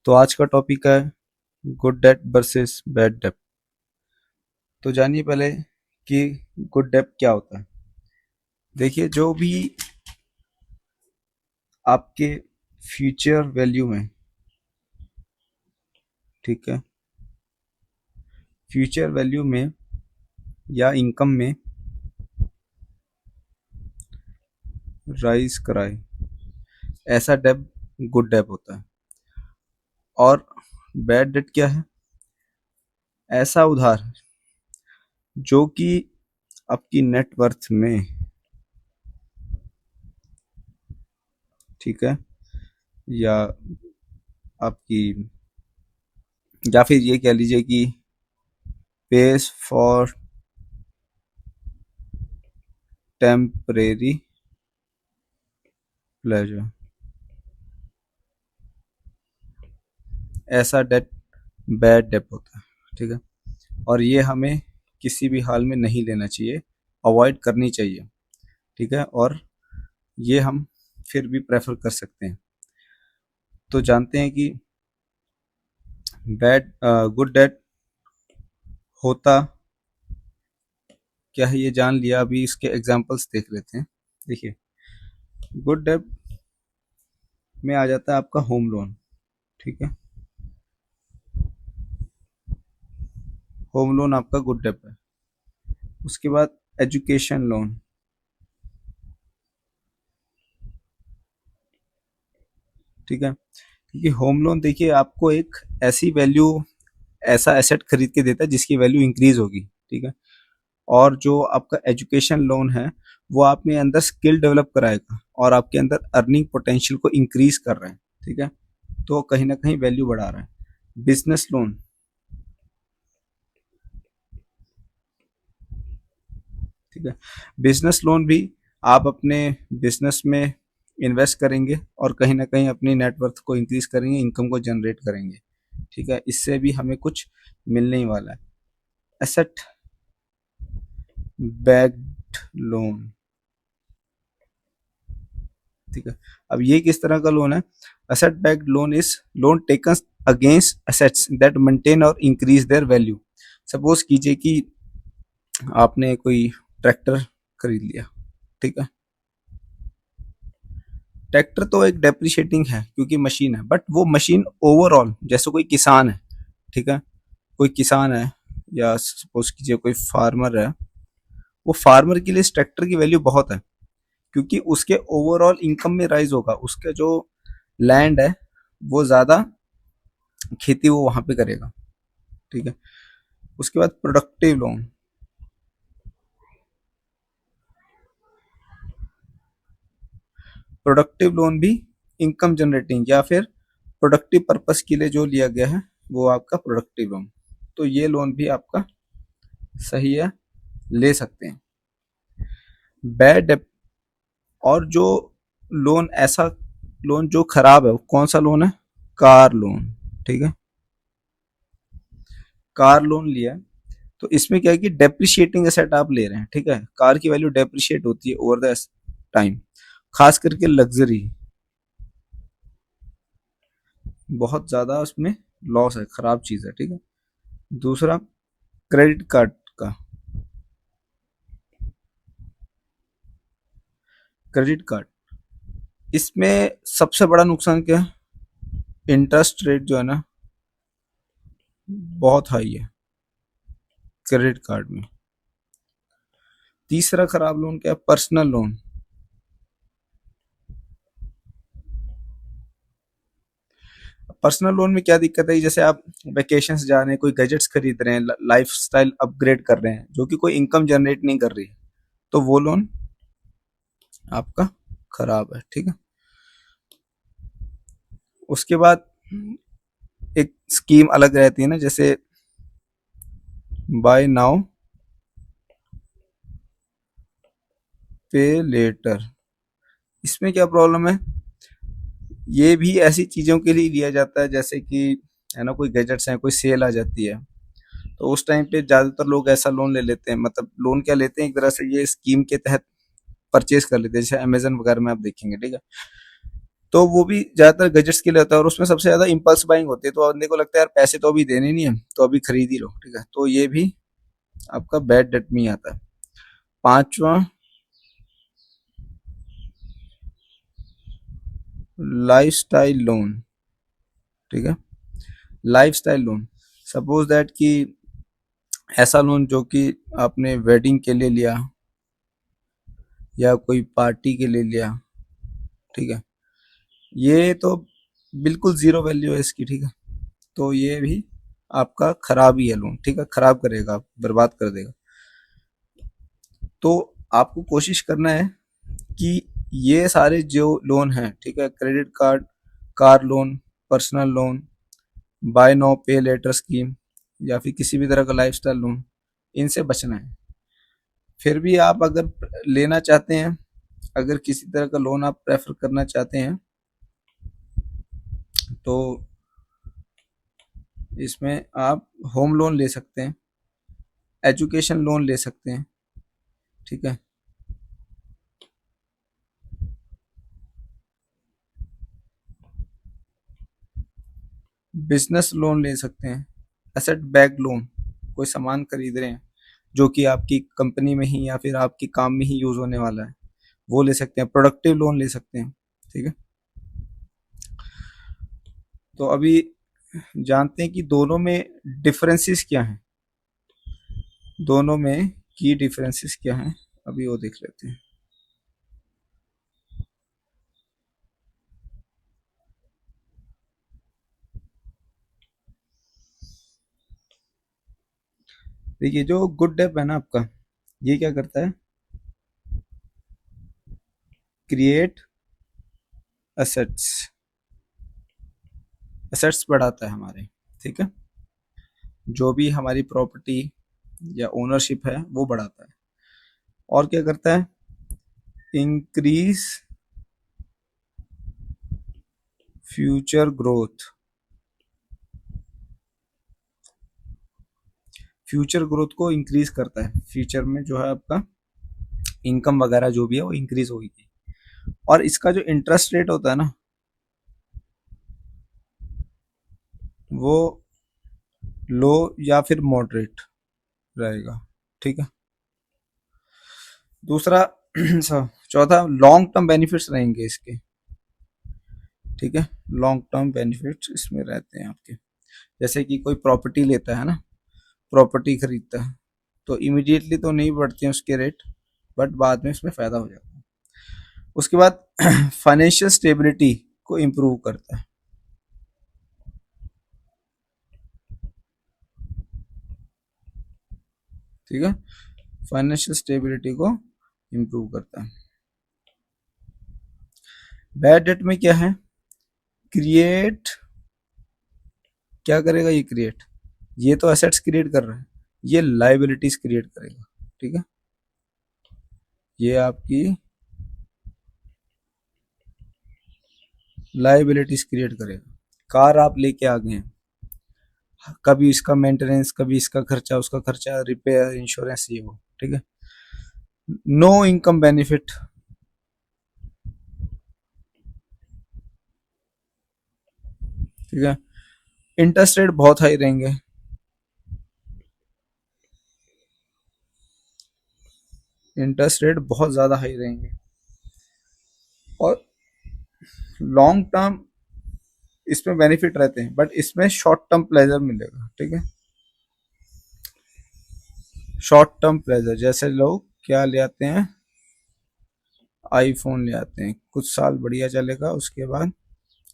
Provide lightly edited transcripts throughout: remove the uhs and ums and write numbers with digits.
तो आज का टॉपिक है good debt versus bad debt. तो जानिए पहले कि गुड डेट क्या होता है। देखिए, जो भी आपके फ्यूचर वैल्यू में, ठीक है, फ्यूचर वैल्यू में या इनकम में राइज कराए, ऐसा डेट गुड डेट होता है। और बैड डेट क्या है? ऐसा उधार जो कि आपकी नेटवर्थ में, ठीक है, या आपकी, या फिर ये कह लीजिए कि पेस फॉर टेम्परेरी प्लेजर, ऐसा डेट बैड डेट होता है। ठीक है, और ये हमें किसी भी हाल में नहीं लेना चाहिए, अवॉइड करनी चाहिए। ठीक है, और ये हम फिर भी प्रेफर कर सकते हैं। तो जानते हैं कि बैड गुड डेट होता क्या है, ये जान लिया। अभी इसके एग्जांपल्स देख लेते हैं। देखिए, गुड डेट में आ जाता है आपका होम लोन। ठीक है, होम लोन आपका गुड डेट है। उसके बाद एजुकेशन लोन, ठीक है, क्योंकि होम लोन देखिए आपको एक ऐसी वैल्यू, ऐसा एसेट खरीद के देता है जिसकी वैल्यू इंक्रीज होगी। ठीक है, और जो आपका एजुकेशन लोन है वो आप में अंदर स्किल डेवलप कराएगा और आपके अंदर अर्निंग पोटेंशियल को इंक्रीज कर रहा है। ठीक है, तो कहीं ना कहीं वैल्यू बढ़ा रहा है। बिजनेस लोन, ठीक है, बिजनेस लोन भी आप अपने बिजनेस में इन्वेस्ट करेंगे और कहीं ना कहीं अपनी नेटवर्थ को इंक्रीज करेंगे, इनकम को जनरेट करेंगे। ठीक है, इससे भी हमें कुछ मिलने ही वाला है। एसेट बैक्ड लोन, ठीक है, अब ये किस तरह का लोन है? Asset backed loan is loan taken against assets that maintain और इंक्रीज देयर वैल्यू। सपोज कीजिए कि आपने कोई ट्रैक्टर खरीद लिया। ठीक है, ट्रैक्टर तो एक डेप्रिशिएटिंग है क्योंकि मशीन है, बट वो मशीन ओवरऑल, जैसे कोई किसान है, ठीक है, कोई किसान है या सपोज कीजिए कोई फार्मर है, वो फार्मर के लिए इस ट्रैक्टर की वैल्यू बहुत है क्योंकि उसके ओवरऑल इनकम में राइज होगा। उसका जो लैंड है वो ज्यादा खेती वो वहां पे करेगा। ठीक है, उसके बाद प्रोडक्टिव लोन, प्रोडक्टिव लोन भी इनकम जनरेटिंग या फिर प्रोडक्टिव पर्पस के लिए जो लिया गया है वो आपका प्रोडक्टिव लोन। तो ये लोन भी आपका सही है, ले सकते हैं। बैड डेट, और जो लोन, ऐसा लोन जो खराब है, वो कौन सा लोन है? Car loan. ठीक है, कार लोन लिया है तो इसमें क्या है कि डेप्रिशिएटिंग एसेट आप ले रहे हैं। ठीक है, कार की वैल्यू डेप्रिशिएट होती है ओवर द टाइम, खास करके लग्जरी, बहुत ज्यादा उसमें लॉस है, खराब चीज है। ठीक है, दूसरा क्रेडिट कार्ड का, क्रेडिट कार्ड, इसमें सबसे बड़ा नुकसान क्या है? इंटरेस्ट रेट जो है ना, बहुत हाई है क्रेडिट कार्ड में। तीसरा खराब लोन क्या है? Personal loan. पर्सनल लोन में क्या दिक्कत है? जैसे आप वेकेशन जा रहे हैं, कोई गैजेट्स खरीद रहे हैं, लाइफ स्टाइल अपग्रेड कर रहे हैं जो कि कोई इनकम जनरेट नहीं कर रही है, तो वो लोन आपका खराब है। ठीक है, उसके बाद एक स्कीम अलग रहती है ना, जैसे बाय नाउ पे लेटर। इसमें क्या प्रॉब्लम है? ये भी ऐसी चीजों के लिए लिया जाता है जैसे कि, है ना, कोई गैजेट्स हैं, कोई सेल आ जाती है, तो उस टाइम पे ज्यादातर लोग ऐसा लोन ले लेते हैं। मतलब लोन क्या लेते हैं, एक तरह से ये स्कीम के तहत परचेज कर लेते हैं, जैसे अमेजन वगैरह में आप देखेंगे। ठीक है, तो वो भी ज्यादातर गैजेट्स के लिए होता है और उसमें सबसे ज्यादा इम्पल्स बाइंग होती है, तो बंदे को लगता है यार पैसे तो अभी देने नहीं है तो अभी खरीद ही लो, ठीक है, तो ये भी आपका बैड डेट में ही आता है। पांचवा, लाइफस्टाइल लोन, ठीक है। लाइफस्टाइल लोन, सपोज दैट कि ऐसा लोन जो कि आपने वेडिंग के लिए लिया या कोई पार्टी के लिए लिया, ठीक है, ये तो बिल्कुल जीरो वैल्यू है इसकी, ठीक है, तो ये भी आपका खराब ही है लोन, ठीक है, खराब करेगा, बर्बाद कर देगा। तो आपको कोशिश करना है कि ये सारे जो लोन हैं, ठीक है, credit card, car loan, personal loan, buy now pay later scheme या फिर किसी भी तरह का लाइफस्टाइल लोन, इनसे बचना है। फिर भी आप अगर लेना चाहते हैं, अगर किसी तरह का लोन आप प्रेफर करना चाहते हैं तो इसमें आप होम लोन ले सकते हैं, एजुकेशन लोन ले सकते हैं, ठीक है, बिजनेस लोन ले सकते हैं, एसेट बैक लोन, कोई सामान खरीद रहे हैं जो कि आपकी कंपनी में ही या फिर आपके काम में ही यूज होने वाला है, वो ले सकते हैं, प्रोडक्टिव लोन ले सकते हैं, ठीक है। तो अभी जानते हैं कि दोनों में डिफरेंसेस क्या हैं, दोनों में की डिफरेंसेस क्या हैं, अभी वो देख लेते हैं। देखिए जो गुड डेप है ना आपका, ये क्या करता है, क्रिएट असेट्स, असेट्स बढ़ाता है हमारे, ठीक है, जो भी हमारी प्रॉपर्टी या ओनरशिप है वो बढ़ाता है। और क्या करता है, increase future growth, future growth को इंक्रीज करता है, फ्यूचर में जो है आपका इनकम वगैरह जो भी है वो इंक्रीज होगी। और इसका जो इंटरेस्ट रेट होता है ना, वो लो या फिर मॉडरेट रहेगा, ठीक है। दूसरा चौथा, लॉन्ग टर्म बेनिफिट्स रहेंगे इसके, ठीक है, लॉन्ग टर्म बेनिफिट्स इसमें रहते हैं आपके। जैसे कि कोई प्रॉपर्टी लेता है ना, प्रॉपर्टी खरीदता है, तो इमीडिएटली तो नहीं बढ़ते हैं उसके रेट, बट बाद में उसमें फायदा हो जाता है। उसके बाद फाइनेंशियल स्टेबिलिटी को इम्प्रूव करता है, ठीक है, फाइनेंशियल स्टेबिलिटी को इम्प्रूव करता है। बैड डेट में क्या है, क्रिएट, क्या करेगा ये, क्रिएट, ये तो एसेट्स क्रिएट कर रहा है, ये लाइबिलिटीज क्रिएट करेगा, ठीक है, ये आपकी लाइबिलिटीज क्रिएट करेगा। कार आप लेके आ गए हैं, कभी इसका मेंटेनेंस, कभी इसका खर्चा, उसका खर्चा, रिपेयर, इंश्योरेंस, ये वो, ठीक है। नो इनकम बेनिफिट, ठीक है, इंटरेस्ट रेट बहुत हाई रहेंगे, इंटरेस्ट रेट बहुत ज्यादा हाई रहेंगे। और लॉन्ग टर्म इसमें बेनिफिट रहते हैं, बट इसमें शॉर्ट टर्म प्लेजर मिलेगा, ठीक है, शॉर्ट टर्म प्लेजर, जैसे लोग क्या ले आते हैं, आईफोन ले आते हैं, कुछ साल बढ़िया चलेगा, उसके बाद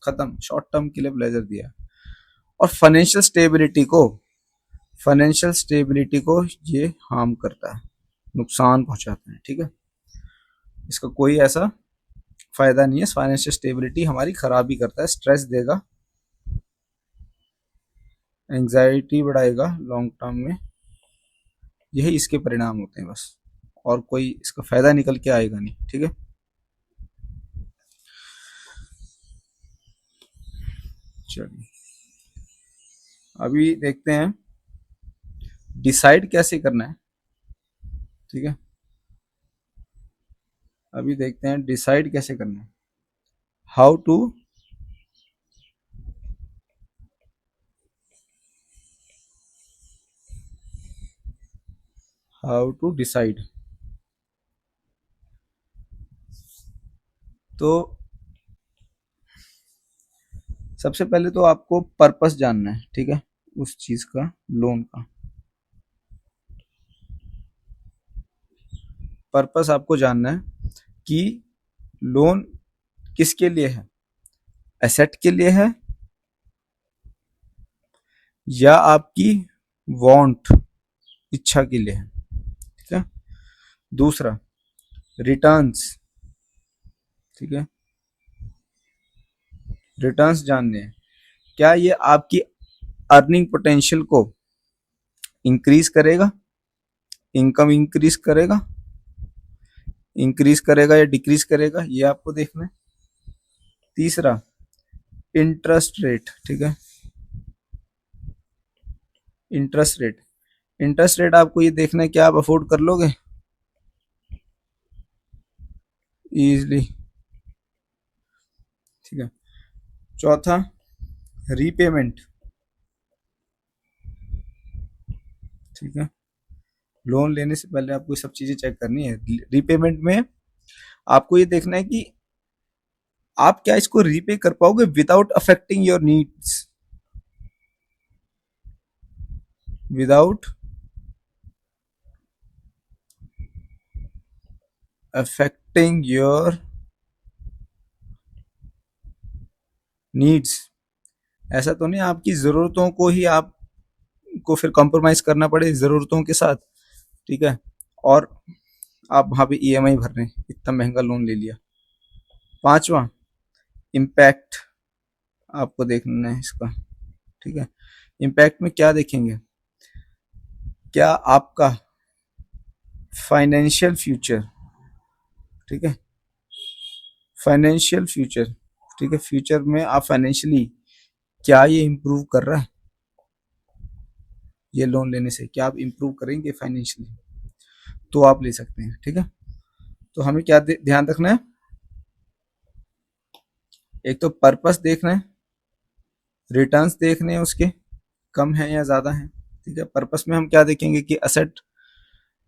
खत्म, शॉर्ट टर्म के लिए प्लेजर दिया। और फाइनेंशियल स्टेबिलिटी को ये हार्म करता है, नुकसान पहुंचाता है, ठीक है, इसका कोई ऐसा फायदा नहीं है। फाइनेंशियल स्टेबिलिटी हमारी खराबी करता है, स्ट्रेस देगा, एंजाइटी बढ़ाएगा लॉन्ग टर्म में, यही इसके परिणाम होते हैं बस, और कोई इसका फायदा निकल के आएगा नहीं, ठीक है। चलिए अभी देखते हैं डिसाइड कैसे करना है, ठीक है, अभी देखते हैं डिसाइड कैसे करना है। How to decide. तो सबसे पहले तो आपको पर्पस जानना है, ठीक है, उस चीज का, लोन का पर्पस आपको जानना है कि लोन किसके लिए है, एसेट के लिए है या आपकी वांट, इच्छा के लिए है, ठीक है। दूसरा, रिटर्न्स, ठीक है, रिटर्न्स जानने हैं, क्या ये आपकी अर्निंग पोटेंशियल को इंक्रीज करेगा, इनकम इंक्रीज करेगा या डिक्रीज करेगा, ये आपको देखना है। तीसरा, इंटरेस्ट रेट, ठीक है, इंटरेस्ट रेट आपको ये देखना है कि आप अफोर्ड कर लोगे इजिली, ठीक है। चौथा, रीपेमेंट, ठीक है, लोन लेने से पहले आपको ये सब चीजें चेक करनी है। रीपेमेंट में आपको ये देखना है कि आप क्या इसको रीपे कर पाओगे without affecting your needs, without affecting your needs. ऐसा तो नहीं आपकी जरूरतों को ही आपको फिर कॉम्प्रोमाइज करना पड़े जरूरतों के साथ, ठीक है, और आप वहां पे ईएमआई भर रहे हैं, इतना महंगा लोन ले लिया। पांचवा, इम्पैक्ट आपको देखना है इसका, ठीक है। इम्पैक्ट में क्या देखेंगे, क्या आपका फाइनेंशियल फ्यूचर, ठीक है, फाइनेंशियल फ्यूचर, ठीक है, फ्यूचर में आप फाइनेंशियली क्या ये इम्प्रूव कर रहा है, ये लोन लेने से क्या आप इम्प्रूव करेंगे फाइनेंशियली, तो आप ले सकते हैं, ठीक है। तो हमें क्या ध्यान रखना है, एक तो पर्पस देखना है, रिटर्न्स देखने हैं उसके कम है या ज्यादा है, ठीक है। पर्पस में हम क्या देखेंगे कि असेट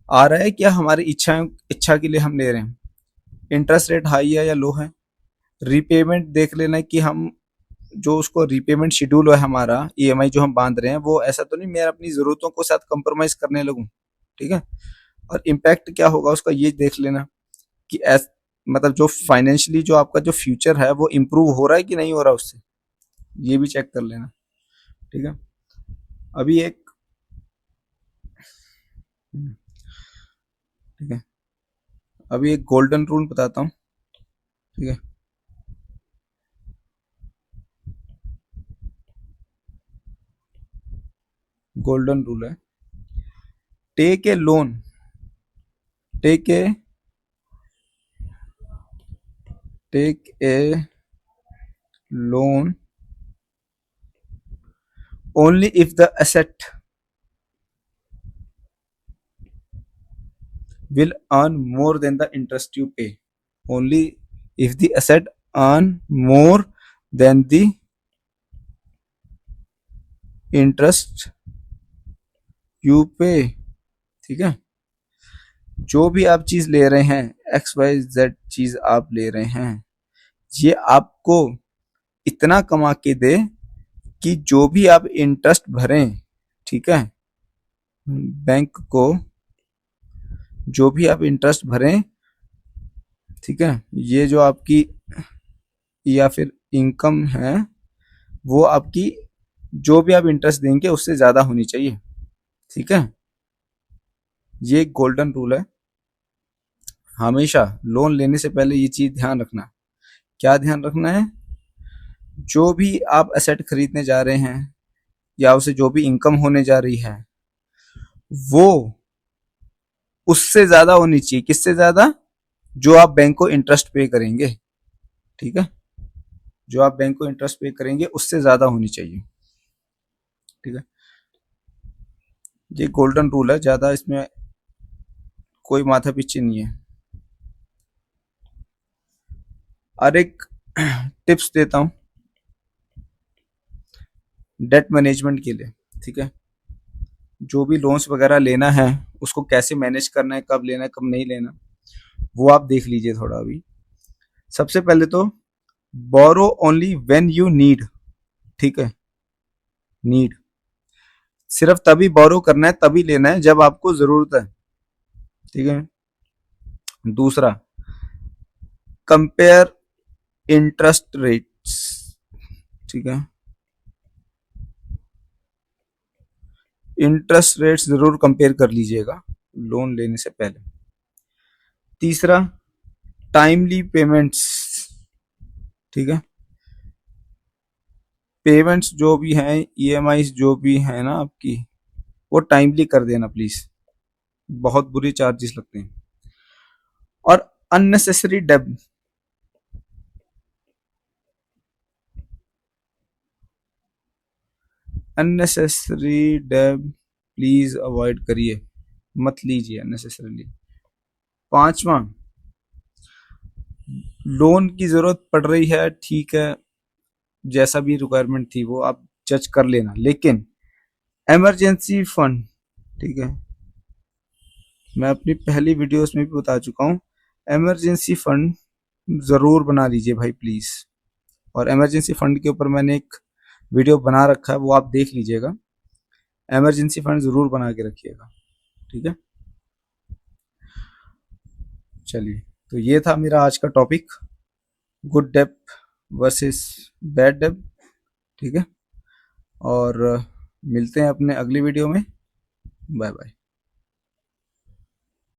आ रहा है क्या हमारी इच्छा के लिए हम ले रहे हैं, इंटरेस्ट रेट हाई है या लो है, रीपेमेंट देख लेना है कि हम जो उसको रीपेमेंट शेड्यूल है हमारा, ईएमआई जो हम बांध रहे हैं वो ऐसा तो नहीं मैं अपनी जरूरतों को साथ कंप्रोमाइज करने लगूं, ठीक है। और इम्पैक्ट क्या होगा उसका ये देख लेना कि मतलब जो फाइनेंशियली जो आपका जो फ्यूचर है वो इम्प्रूव हो रहा है कि नहीं हो रहा उससे, ये भी चेक कर लेना, ठीक है। अभी एक, ठीक है, अभी एक गोल्डन रूल बताता हूँ, ठीक है। गोल्डन रूल है, take a loan, take a take a loan only if the asset will earn more than the interest you pay, only if the asset earn more than the interest you pay, ठीक है। जो भी आप चीज ले रहे हैं, x Y Z चीज आप ले रहे हैं, ये आपको इतना कमा के दे कि जो भी आप इंटरेस्ट भरें, ठीक है, बैंक को जो भी आप इंटरेस्ट भरें, ठीक है, ये जो आपकी या फिर इनकम है वो आपकी जो भी आप इंटरेस्ट देंगे उससे ज्यादा होनी चाहिए, ठीक है। ये एक गोल्डन रूल है, हमेशा लोन लेने से पहले ये चीज ध्यान रखना। क्या ध्यान रखना है, जो भी आप एसेट खरीदने जा रहे हैं या उसे जो भी इनकम होने जा रही है वो उससे ज्यादा होनी चाहिए, किससे ज्यादा, जो आप बैंक को इंटरेस्ट पे करेंगे, ठीक है, जो आप बैंक को इंटरेस्ट पे करेंगे उससे ज्यादा होनी चाहिए, ठीक है। ये गोल्डन रूल है, ज्यादा इसमें कोई माथा पीछे नहीं है। और एक टिप्स देता हूँ डेट मैनेजमेंट के लिए, ठीक है। जो भी लोन्स वगैरह लेना है उसको कैसे मैनेज करना है, कब लेना है कब नहीं लेना, वो आप देख लीजिए थोड़ा अभी। सबसे पहले तो बोरो ओनली व्हेन यू नीड, ठीक है, नीड, सिर्फ तभी बोरो करना है, तभी लेना है जब आपको जरूरत है, ठीक है। दूसरा, कंपेयर इंटरेस्ट रेट्स, ठीक है, इंटरेस्ट रेट्स जरूर कंपेयर कर लीजिएगा लोन लेने से पहले। तीसरा, टाइमली पेमेंट्स, ठीक है, पेमेंट्स जो भी हैं, ईएमआई जो भी है ना आपकी, वो टाइमली कर देना प्लीज, बहुत बुरी चार्जेस लगते हैं। और अननेसेसरी डेब, अननेसेसरी डेब प्लीज अवॉइड करिए, मत लीजिए अननेसेसरीली। पांचवा, लोन की जरूरत पड़ रही है, ठीक है, जैसा भी रिक्वायरमेंट थी वो आप जज कर लेना, लेकिन इमरजेंसी फंड, ठीक है, मैं अपनी पहली वीडियोस में भी बता चुका हूँ, इमरजेंसी फंड जरूर बना लीजिए भाई प्लीज। और इमरजेंसी फंड के ऊपर मैंने एक वीडियो बना रखा है, वो आप देख लीजिएगा। इमरजेंसी फंड जरूर बना के रखिएगा, ठीक है। चलिए, तो ये था मेरा आज का topic, good debt versus bad debt, ठीक है। और मिलते हैं अपने अगली वीडियो में। Bye bye.